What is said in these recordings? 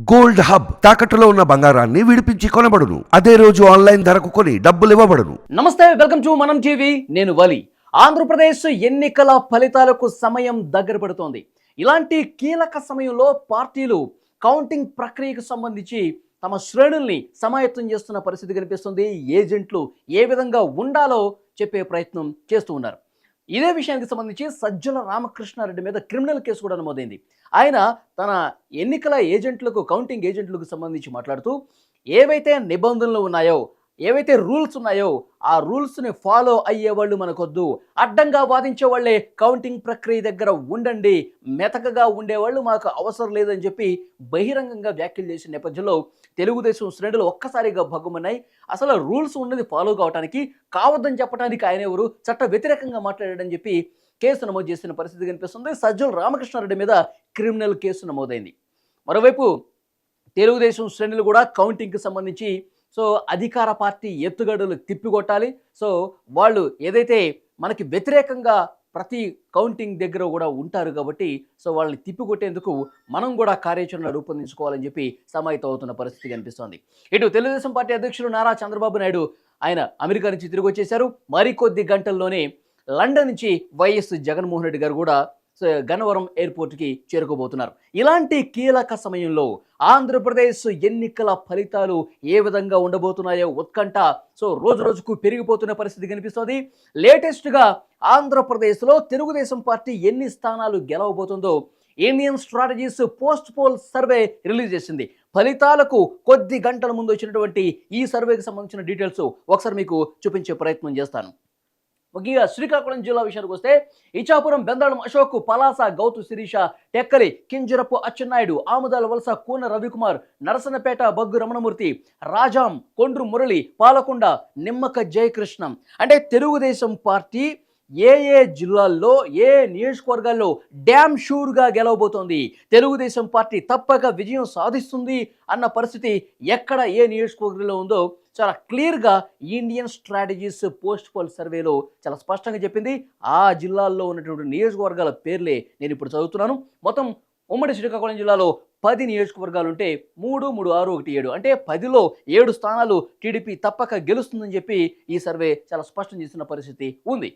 Gold hub తాకట్టులో ఉన్న బంగారాన్ని విడిపించి కొనబడును. అదే రోజు ఆన్లైన్ ధరకు కొని డబ్బులు ఇవ్వబడును. నమస్తే, వెల్కమ్ టు మనం టీవీ. నేను వలి. ఆంధ్రప్రదేశ్ ఎన్నికల ఫలితాలకు సమయం దగ్గర పడుతోంది. ఇలాంటి కీలక సమయంలో పార్టీలు కౌంటింగ్ ప్రక్రియకు సంబంధించి తమ శ్రేణుల్ని సమాయత్తం చేస్తున్న పరిస్థితి కనిపిస్తుంది. ఏజెంట్లు ఏ విధంగా ఉండాలో చెప్పే ప్రయత్నం చేస్తూ ఉన్నారు. ఇదే విషయానికి సంబంధించి సజ్జల రామకృష్ణారెడ్డి మీద క్రిమినల్ కేసు కూడా నమోదైంది. ఆయన తన ఎన్నికల ఏజెంట్లకు, కౌంటింగ్ ఏజెంట్లకు సంబంధించి మాట్లాడుతూ ఏవైతే నిబంధనలు ఉన్నాయో, ఏవైతే రూల్స్ ఉన్నాయో ఆ రూల్స్ని ఫాలో అయ్యేవాళ్ళు మనకొద్దు, అడ్డంగా వాదించే వాళ్ళే కౌంటింగ్ ప్రక్రియ దగ్గర ఉండండి, మెతకగా ఉండేవాళ్ళు మాకు అవసరం లేదని చెప్పి బహిరంగంగా వ్యాఖ్యలు చేసిన నేపథ్యంలో తెలుగుదేశం శ్రేణులు ఒక్కసారిగా భగ్గుమన్నాయి. అసలు రూల్స్ ఉన్నది ఫాలో కావడానికి, కావద్దని చెప్పడానికి ఆయన ఎవరు, చట్ట వ్యతిరేకంగా మాట్లాడాడని చెప్పి కేసు నమోదు చేసిన పరిస్థితి కనిపిస్తుంది. సజ్జల రామకృష్ణారెడ్డి మీద క్రిమినల్ కేసు నమోదైంది. మరోవైపు తెలుగుదేశం శ్రేణులు కూడా కౌంటింగ్కి సంబంధించి అధికార పార్టీ ఎత్తుగడలు తిప్పికొట్టాలి, వాళ్ళు ఏదైతే మనకి వ్యతిరేకంగా ప్రతి కౌంటింగ్ దగ్గర కూడా ఉంటారు కాబట్టి వాళ్ళని తిప్పికొట్టేందుకు మనం కూడా కార్యాచరణ రూపొందించుకోవాలని చెప్పి సమాయత్తం అవుతున్న పరిస్థితి కనిపిస్తోంది. ఇటు తెలుగుదేశం పార్టీ అధ్యక్షులు నారా చంద్రబాబు నాయుడు ఆయన అమెరికా నుంచి తిరిగి వచ్చేశారు. మరికొద్ది గంటల్లోనే లండన్ నుంచి వైఎస్ జగన్మోహన్ రెడ్డి గారు కూడా గన్నవరం ఎయిర్పోర్ట్కి చేరుకోబోతున్నారు. ఇలాంటి కీలక సమయంలో ఆంధ్రప్రదేశ్ ఎన్నికల ఫలితాలు ఏ విధంగా ఉండబోతున్నాయో ఉత్కంఠ రోజు రోజుకు పెరిగిపోతున్న పరిస్థితి కనిపిస్తుంది. లేటెస్ట్గా ఆంధ్రప్రదేశ్లో తెలుగుదేశం పార్టీ ఎన్ని స్థానాలు గెలవబోతుందో Indian Strategies post poll survey release చేసింది. ఫలితాలకు కొద్ది గంటల ముందు వచ్చినటువంటి ఈ సర్వేకి సంబంధించిన డీటెయిల్స్ ఒకసారి మీకు చూపించే ప్రయత్నం చేస్తాను. ముఖ్యంగా శ్రీకాకుళం జిల్లా విషయానికి వస్తే ఇచ్చాపురం, బెందాళం అశోక్, పలాస గౌతు శిరీష, టెక్కలి కింజరపు అచ్చెన్నాయుడు, ఆముదాల వలస కూన రవికుమార్, నరసనపేట బగ్గు రమణమూర్తి, రాజాం, కొండ్రు మురళి, పాలకొండ నిమ్మక జయకృష్ణం. అంటే తెలుగుదేశం పార్టీ ఏ జిల్లాల్లో, ఏ నియోజకవర్గాల్లో డ్యామ్ షూర్గా గెలవబోతోంది, తెలుగుదేశం పార్టీ తప్పక విజయం సాధిస్తుంది అన్న పరిస్థితి ఎక్కడ ఏ నియోజకవర్గంలో ఉందో చాలా క్లియర్గా ఇండియన్ స్ట్రాటజీస్ పోస్ట్ పోల్ సర్వేలో చాలా స్పష్టంగా చెప్పింది. ఆ జిల్లాల్లో ఉన్నటువంటి నియోజకవర్గాల పేర్లే నేను ఇప్పుడు చదువుతున్నాను. మొత్తం ఉమ్మడి శ్రీకాకుళం జిల్లాలో 10 నియోజకవర్గాలు ఉంటే 3, 3, 6, 1, 7 అంటే 10లో 7 స్థానాలు టీడీపీ తప్పక గెలుస్తుందని చెప్పి ఈ సర్వే చాలా స్పష్టం చేసిన పరిస్థితి ఉంది.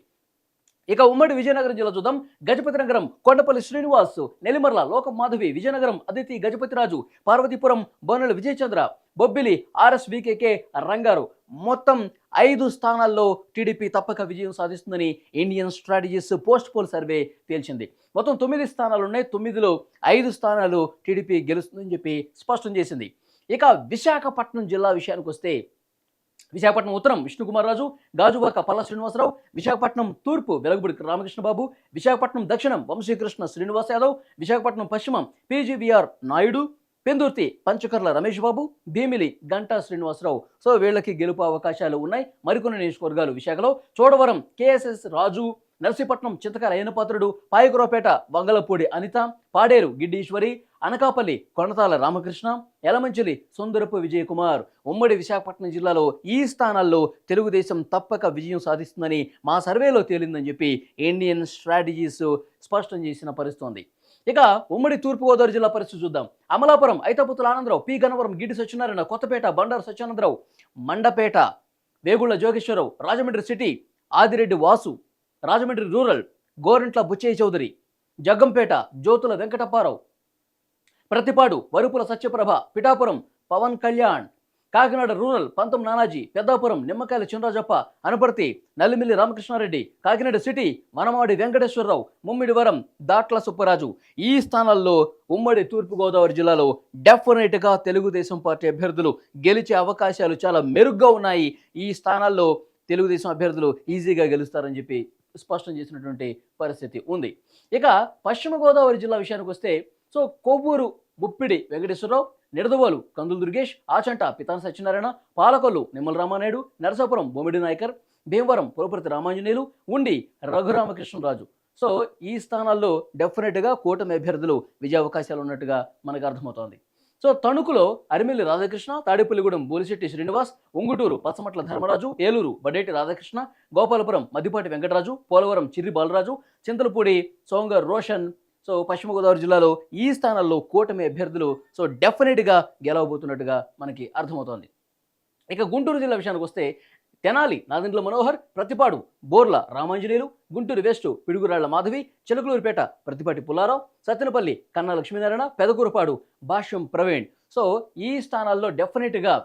ఇక ఉమ్మడి విజయనగరం జిల్లా చూద్దాం. గజపతి నగరం కొండపల్లి శ్రీనివాస్, నెల్లిమర్ల లోకం మాధవి, విజయనగరం అదితి గజపతిరాజు, పార్వతీపురం బోనెల విజయచంద్ర, బొబ్బిలి ఆర్ఎస్వికేకే రంగారు. మొత్తం 5 స్థానాల్లో టీడీపీ తప్పక విజయం సాధిస్తుందని Indian Strategies post poll survey తేల్చింది. మొత్తం 9 స్థానాలు ఉన్నాయి. 9లో 5 స్థానాలు టీడీపీ గెలుస్తుందని చెప్పి స్పష్టం చేసింది. ఇక విశాఖపట్నం జిల్లా విషయానికి వస్తే విశాఖపట్నం ఉత్తరం విష్ణుకుమార్ రాజు, గాజువాక పల్ల శ్రీనివాసరావు, విశాఖపట్నం తూర్పు వెలగపూడి రామకృష్ణబాబు, విశాఖపట్నం దక్షిణం వంశీకృష్ణ శ్రీనివాస్ యాదవ్, విశాఖపట్నం పశ్చిమం పీజీవీఆర్ నాయుడు, పెందుర్తి పంచకర్ల రమేష్ బాబు, భీమిలి గంటా శ్రీనివాసరావు. వీళ్ళకి గెలుపు అవకాశాలు ఉన్నాయి. మరికొన్ని నియోజకవర్గాలు విశాఖలో చోడవరం కేఎస్ఎస్ రాజు, నర్సీపట్నం చింతకాల అయ్యనపాత్రుడు, పాయకురావుపేట వంగలపూడి అనిత, పాడేరు గిడ్డీశ్వరి, అనకాపల్లి కొనతాల రామకృష్ణ, యలమంచిలి సుందరపు విజయకుమార్. ఉమ్మడి విశాఖపట్నం జిల్లాలో ఈ స్థానాల్లో తెలుగుదేశం తప్పక విజయం సాధిస్తుందని మా సర్వేలో తేలిందని చెప్పి ఇండియన్ స్ట్రాటజీస్ స్పష్టం చేసిన పరిస్థితి. ఇక ఉమ్మడి తూర్పుగోదావరి జిల్లా పరిస్థితి చూద్దాం. Amalapuram Aithaputhula Anandarao, P Gannavaram Giddi Satyanarayana, Kothapeta Bandaru Satyanandarao, Mandapeta Vegulla Jogeswararao, Rajahmundry city Adireddy Vasu, Rajahmundry rural Gorantla Buchaiah Chowdary, Jaggampeta Jyothula Venkatapparao, Prathipadu Varupula Satyaprabha, Pithapuram Pawan Kalyan, Kakinada rural Pantham Nanaji, Peddapuram Nimmakayala Chinarajappa, Anaparthi Nallamilli Ramakrishna Reddy, Kakinada city Vanamadi Venkateswararao, Mummidivaram Datla Subbaraju. ఈ స్థానాల్లో ఉమ్మడి తూర్పుగోదావరి జిల్లాలో డెఫినెట్గా తెలుగుదేశం పార్టీ అభ్యర్థులు గెలిచే అవకాశాలు చాలా మెరుగ్గా ఉన్నాయి. ఈ స్థానాల్లో తెలుగుదేశం అభ్యర్థులు ఈజీగా గెలుస్తారని చెప్పి స్పష్టం చేసినటువంటి పరిస్థితి ఉంది. ఇక పశ్చిమ గోదావరి జిల్లా విషయానికి వస్తే కొవ్వూరు ముప్పిడి వెంకటేశ్వరరావు, నిడదవోలు కందులు దుర్గేష్, ఆచంట పితాని సత్యనారాయణ, పాలకొల్లు నిమ్మల రామానాయుడు, నరసాపురం బొమ్మిడి నాయకర్, భీమవరం పురపర్తి రామాంజనేయులు, ఉండి రఘురామకృష్ణరాజు. ఈ స్థానాల్లో డెఫినెట్గా కూటమి అభ్యర్థులు విజయావకాశాలు ఉన్నట్టుగా మనకు అర్థమవుతోంది. తణుకులో అరిమిల్లి రాధాకృష్ణ, తాడేపల్లిగూడెం బోలిశెట్టి శ్రీనివాస్, ఉంగుటూరు పచ్చమట్ల ధర్మరాజు, ఏలూరు బడేటి రాధాకృష్ణ, గోపాలపురం మద్దిపాటి వెంకటరాజు, పోలవరం చిర్రి బాలరాజు, చింతలపూడి సోంగర్ రోషన్, సో పశ్చిమ గోదావరి జిల్లాలో ఈ స్థానాల్లో కూటమి అభ్యర్థులు సో డెఫినెట్గా గెలవబోతున్నట్టుగా మనకి అర్థమవుతోంది. ఇక గుంటూరు జిల్లా విషయానికి వస్తే తెనాలి నాదెండ్ల మనోహర్, ప్రతిపాడు బోర్ల రామాంజనేయులు, గుంటూరు వెస్ట్ పిడుగురాళ్ల మాధవి, చిలకలూరిపేట ప్రతిపాటి పుల్లారావు, సత్తెనపల్లి కన్నా లక్ష్మీనారాయణ, పెదకూరపాడు భాష్యం ప్రవీణ్. సో ఈ స్థానాల్లో డెఫినెట్గా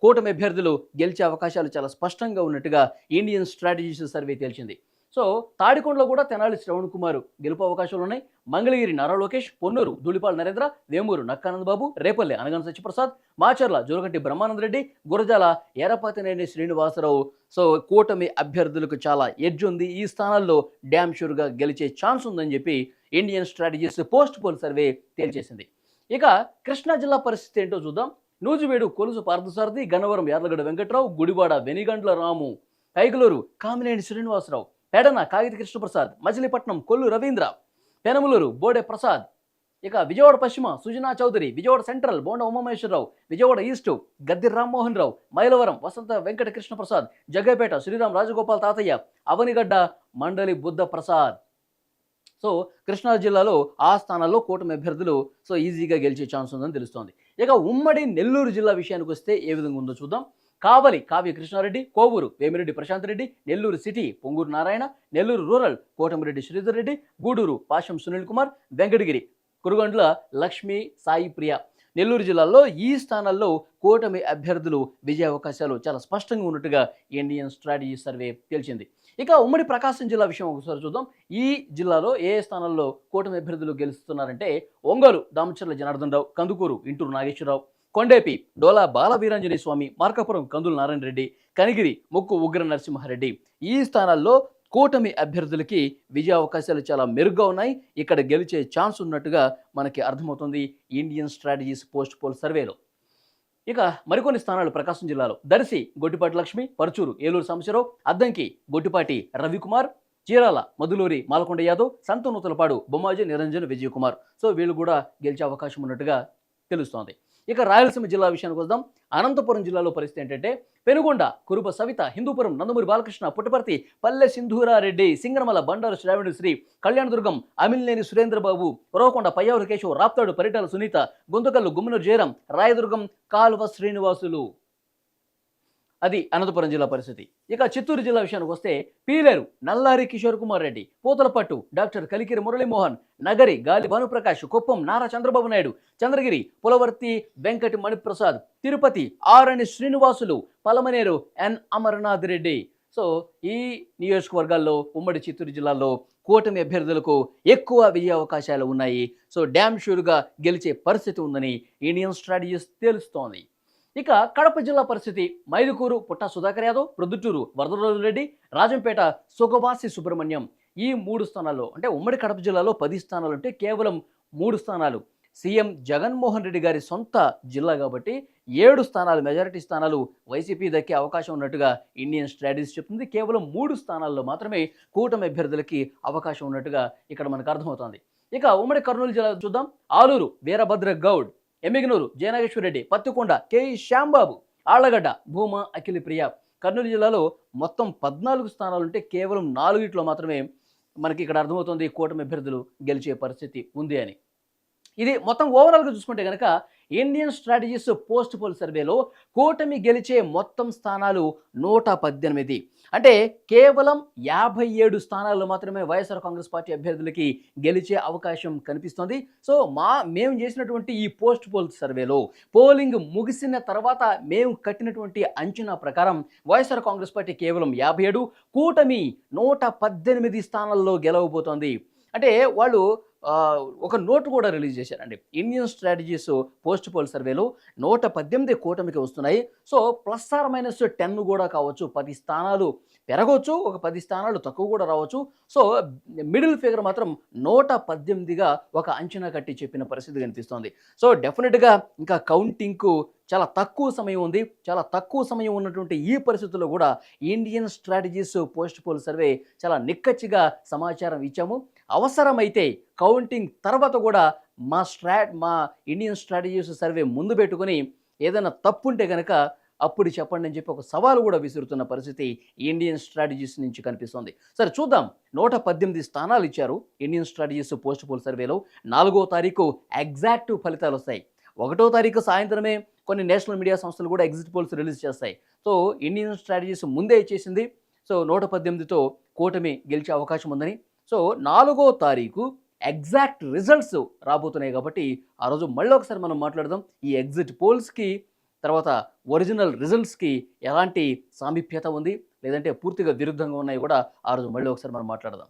కూటమి అభ్యర్థులు గెలిచే అవకాశాలు చాలా స్పష్టంగా ఉన్నట్టుగా ఇండియన్ స్ట్రాటజీస్ సర్వే తేల్చింది. సో తాడికొండలో కూడా తెనాలి శ్రవణ్ కుమార్ గెలుపు అవకాశాలు ఉన్నాయి. మంగళగిరి నారా లోకేష్, పొన్నూరు ధూళిపాల నరేంద్ర, వేమూరు నక్కానంద బాబు, రేపల్లె అనగాన సత్యప్రసాద్, మాచర్ల జోలగంటి బ్రహ్మానంద రెడ్డి, గురజాల ఎర్రపతినేని శ్రీనివాసరావు. సో కూటమి అభ్యర్థులకు చాలా ఎడ్జ్ ఉంది. ఈ స్థానాల్లో డ్యామ్ షూర్గా గెలిచే ఛాన్స్ ఉందని చెప్పి Indian Strategies post poll survey తేల్చేసింది. ఇక కృష్ణా జిల్లా పరిస్థితి ఏంటో చూద్దాం. నూజివేడు కొలుసు పార్థసారథి, గన్నవరం యార్లగడ్డ వెంకట్రావు, గుడివాడ వెనిగండ్ల రాము, కైకలూరు కామినేని శ్రీనివాసరావు, పెడన కాగిత కృష్ణప్రసాద్, మచిలీపట్నం కొల్లు రవీంద్ర, పెనమలూరు బోడే ప్రసాద్, ఇక విజయవాడ పశ్చిమ సుజనా చౌదరి, విజయవాడ సెంట్రల్ బోండ ఉమామహేశ్వరరావు, విజయవాడ ఈస్ట్ గద్ది రామ్మోహన్ రావు, మైలవరం వసంత వెంకట కృష్ణప్రసాద్, జగ్గైపేట శ్రీరామ్ రాజగోపాల్ తాతయ్య, అవనిగడ్డ మండలి బుద్ధ ప్రసాద్. సో కృష్ణా జిల్లాలో ఆ స్థానాల్లో కూటమి అభ్యర్థులు సో ఈజీగా గెలిచే ఛాన్స్ ఉందని తెలుస్తోంది. ఇక ఉమ్మడి నెల్లూరు జిల్లా విషయానికి వస్తే ఏ విధంగా ఉందో చూద్దాం. కావలి కావ్య కృష్ణారెడ్డి, కోవూరు వేమిరెడ్డి ప్రశాంత్ రెడ్డి, నెల్లూరు సిటీ పొంగూరు నారాయణ, నెల్లూరు రూరల్ కోటమిరెడ్డి శ్రీధర్ రెడ్డి, గూడూరు పాశం సునీల్ కుమార్, వెంకటగిరి కురుగండ్ల లక్ష్మీ సాయి ప్రియ. నెల్లూరు జిల్లాలో ఈ స్థానాల్లో కూటమి అభ్యర్థులు విజయ అవకాశాలు చాలా స్పష్టంగా ఉన్నట్టుగా ఇండియన్ స్ట్రాటజీ సర్వే తేల్చింది. ఇక ఉమ్మడి ప్రకాశం జిల్లా విషయం ఒకసారి చూద్దాం. ఈ జిల్లాలో ఏ స్థానాల్లో కూటమి అభ్యర్థులు గెలుస్తున్నారంటే ఒంగోలు దామచర్ల జనార్దన్ రావు, కందుకూరు ఇంటూరు నాగేశ్వరరావు, కొండేపి డోలా బాలవీరాంజనేయ స్వామి, మార్కాపురం కందుల నారాయణ రెడ్డి, కనిగిరి ముక్కు ఉగ్ర నరసింహారెడ్డి. ఈ స్థానాల్లో కూటమి అభ్యర్థులకి విజయ అవకాశాలు చాలా మెరుగ్గా ఉన్నాయి. ఇక్కడ గెలిచే ఛాన్స్ ఉన్నట్టుగా మనకి అర్థమవుతుంది ఇండియన్ స్ట్రాటజీస్ పోస్ట్ పోల్ సర్వేలో. ఇక మరికొన్ని స్థానాలు ప్రకాశం జిల్లాలో దర్శి గొట్టిపాటి లక్ష్మి, పరుచూరు ఏలూరు సాంబశివరావు, అద్దంకి గొట్టిపాటి రవికుమార్, చీరాల మధులూరి మాలకొండ యాదవ్, సంతనూతలపాడు బొమ్మాజీ నిరంజన్ విజయకుమార్. సో వీళ్ళు కూడా గెలిచే అవకాశం ఉన్నట్టుగా తెలుస్తోంది. ఇక రాయలసీమ జిల్లా విషయానికి వద్దాం. అనంతపురం జిల్లాలో పరిస్థితి ఏంటంటే పెనుగొండ కురుప సవిత, హిందూపురం నందమూరి బాలకృష్ణ, పుట్టపర్తి పల్లె సింధూరారెడ్డి, సింగరమల బండారు శ్రావణి శ్రీ, కళ్యాణదుర్గం అమిల్నేని సురేంద్రబాబు, ఉరవకొండ పయ్యావుల కేశవ్, రాప్తాడు పరిటాల సునీత, గుంతకల్లు గుమ్మనూరు జయరాం, రాయదుర్గం కాలువ శ్రీనివాసులు. అది అనంతపురం జిల్లా పరిస్థితి. ఇక చిత్తూరు జిల్లా విషయానికి వస్తే పీలేరు నల్లారి కిషోర్ కుమార్ రెడ్డి, పూతలపట్టు డాక్టర్ కలికిరి మురళీమోహన్, నగరి గాలి భానుప్రకాష్, కుప్పం నారా చంద్రబాబు నాయుడు, చంద్రగిరి పులవర్తి వెంకటి మణిప్రసాద్, తిరుపతి ఆరణి శ్రీనివాసులు, పలమనేరు ఎన్ అమర్నాథ్ రెడ్డి. సో ఈ నియోజకవర్గాల్లో ఉమ్మడి చిత్తూరు జిల్లాలో కూటమి అభ్యర్థులకు ఎక్కువ విజయ అవకాశాలు ఉన్నాయి. సో డ్యామ్ షూర్గా గెలిచే పరిస్థితి ఉందని ఇండియన్ స్ట్రాటజీస్ తెలుస్తోంది. ఇక కడప జిల్లా పరిస్థితి మైదుకూరు పుట్టా సుధాకర్ యాదవ్, ప్రొద్దుటూరు వరదరాజు రెడ్డి, రాజంపేట సుగవాసి సుబ్రహ్మణ్యం. ఈ 3 స్థానాల్లో అంటే ఉమ్మడి కడప జిల్లాలో 10 స్థానాలు అంటే కేవలం 3 స్థానాలు సీఎం జగన్మోహన్ రెడ్డి గారి సొంత జిల్లా కాబట్టి 7 స్థానాలు మెజారిటీ స్థానాలు వైసీపీ దక్కే అవకాశం ఉన్నట్టుగా ఇండియన్ స్ట్రాటజీస్ చెప్తుంది. కేవలం 3 స్థానాల్లో మాత్రమే కూటమి అభ్యర్థులకి అవకాశం ఉన్నట్టుగా ఇక్కడ మనకు అర్థమవుతోంది. ఇక ఉమ్మడి కర్నూలు జిల్లా చూద్దాం. ఆలూరు వీరభద్ర గౌడ్, ఎమ్మిగనూరు జయనాగేశ్వర రెడ్డి, పత్తికొండ కేఈ శ్యాంబాబు, ఆళ్లగడ్డ భూమా అఖిల ప్రియ. కర్నూలు జిల్లాలో మొత్తం 14 స్థానాలుంటే కేవలం 4 మాత్రమే మనకి ఇక్కడ అర్థమవుతుంది కూటమి అభ్యర్థులు గెలిచే పరిస్థితి ఉంది అని. ఇది మొత్తం ఓవరాల్గా చూసుకుంటే కనుక ఇండియన్ స్ట్రాటజీస్ పోస్ట్ పోల్ సర్వేలో కూటమి గెలిచే మొత్తం స్థానాలు 118. అంటే కేవలం 57 స్థానాల్లో మాత్రమే వైఎస్ఆర్ కాంగ్రెస్ పార్టీ అభ్యర్థులకి గెలిచే అవకాశం కనిపిస్తుంది. సో మేము చేసినటువంటి ఈ పోస్ట్ పోల్ సర్వేలో పోలింగ్ ముగిసిన తర్వాత మేము కట్టినటువంటి అంచనా ప్రకారం వైఎస్ఆర్ కాంగ్రెస్ పార్టీ కేవలం 57, కూటమి 118 స్థానాల్లో గెలవబోతోంది. అంటే వాళ్ళు ఒక నోటు కూడా రిలీజ్ చేశారండి. ఇండియన్ స్ట్రాటజీస్ పోస్ట్ పోల్ సర్వేలో 118 కూటమికి వస్తున్నాయి. సో ±10 కూడా కావచ్చు, 10 స్థానాలు పెరగవచ్చు, ఒక 10 స్థానాలు తక్కువ కూడా రావచ్చు. సో మిడిల్ ఫిగర్ మాత్రం 118గా ఒక అంచనా కట్టి చెప్పిన పరిస్థితి కనిపిస్తోంది. సో డెఫినెట్గా ఇంకా కౌంటింగ్కు చాలా తక్కువ సమయం ఉంది. చాలా తక్కువ సమయం ఉన్నటువంటి ఈ పరిస్థితుల్లో కూడా Indian Strategies post poll survey చాలా నిక్కచ్చిగా సమాచారం ఇచ్చాము. అవసరమైతే కౌంటింగ్ తర్వాత కూడా మా ఇండియన్ స్ట్రాటజీస్ సర్వే ముందు పెట్టుకొని ఏదైనా తప్పు ఉంటే కనుక అప్పుడు చెప్పండి అని చెప్పి ఒక సవాలు కూడా విసురుతున్న పరిస్థితి ఇండియన్ స్ట్రాటజీస్ నుంచి కనిపిస్తోంది. సరే చూద్దాం. 118 స్థానాలు ఇచ్చారు ఇండియన్ స్ట్రాటజీస్ పోస్ట్ పోల్ సర్వేలో. 4వ తారీఖు ఎగ్జాక్ట్ ఫలితాలు వస్తాయి. 1వ తారీఖు సాయంత్రమే కొన్ని నేషనల్ మీడియా సంస్థలు కూడా ఎగ్జిట్ పోల్స్ రిలీజ్ చేస్తాయి. సో ఇండియన్ స్ట్రాటజీస్ ముందే ఇచ్చేసింది. సో 118తో కూటమి గెలిచే అవకాశం ఉందని. సో 4వ తారీఖు ఎగ్జాక్ట్ రిజల్ట్స్ రాబోతున్నాయి కాబట్టి ఆ రోజు మళ్ళీ ఒకసారి మనం మాట్లాడదాం. ఈ ఎగ్జిట్ పోల్స్కి తర్వాత ఒరిజినల్ రిజల్ట్స్కి ఎలాంటి సామీప్యత ఉంది, లేదంటే పూర్తిగా విరుద్ధంగా ఉన్నాయి కూడా ఆ రోజు మళ్ళీ ఒకసారి మనం మాట్లాడదాం.